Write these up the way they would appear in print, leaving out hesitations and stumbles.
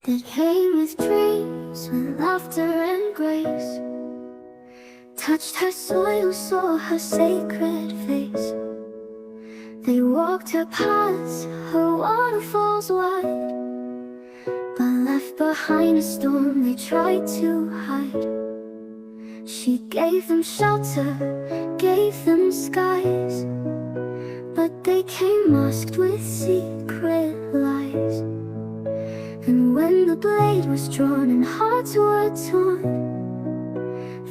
that came with dreams, with laughter and grace. Touched her soil, saw her sacred face. They walked her paths, her waterfalls wide, but left behind a storm they tried to hide. She gave them shelter, gave them skies, but they came masked with secret lies. And when the blade was drawn and hearts were torn,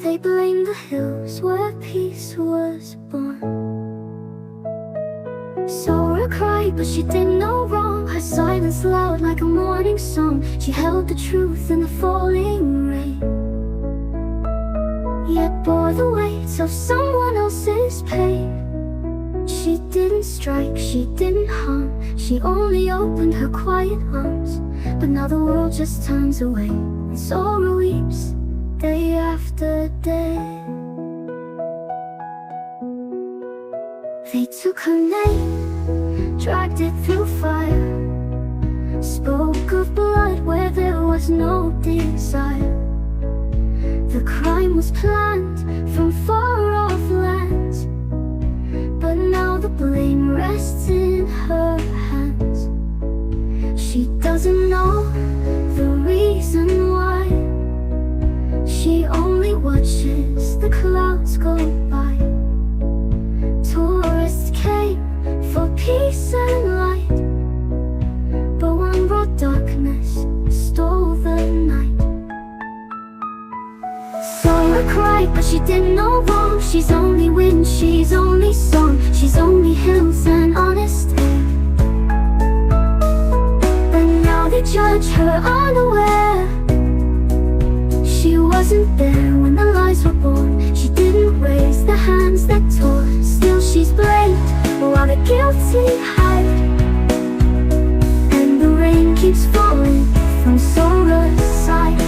they blamed the hills where peace was born. Sohra cried, but she did no wrong. Her silence loud like a mourning song. She held the truth in the falling rain, yet bore the weight of someone else's pain. She didn't strike, she didn't harm, she only opened her quiet arms. But now the world just turns away, and Sohra weeps day after day. They took her name, dragged it through fire, spoke of blood where there was no desire. The crime was planned from far off lands, but now the blame rests in her hands. She doesn't know the reason why, she only watches the clouds go by. Tourists came for peace and light, but one brought darkness, stole the night. Sohra cried, but she did no wrong. She's only wind, she's only song, she's only hills and honest air. But now they judge her unaware. She wasn't there when the lies were born. She didn't raise the hands that tore. Still she's blamed while the guilty hide, and the rain keeps falling from Sohra's side.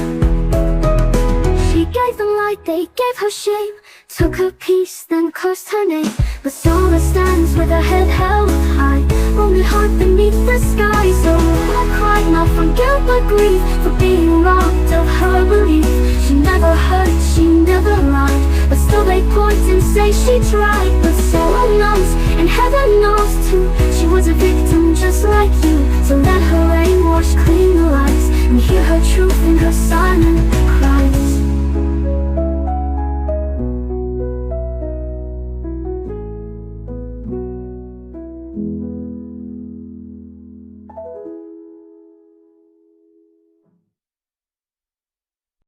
She gave them light, they gave her shame, took her peace, then cursed her name. But Sohra stands with her head held high, only heart beneath the sky. So I cried not from guilt but grief, for being robbed of her belief. She never hurt, she never lied, but still they point and say she tried. But Sohra knows, and heaven knows too, she was a victim just like you. So let her rain wash clean the light.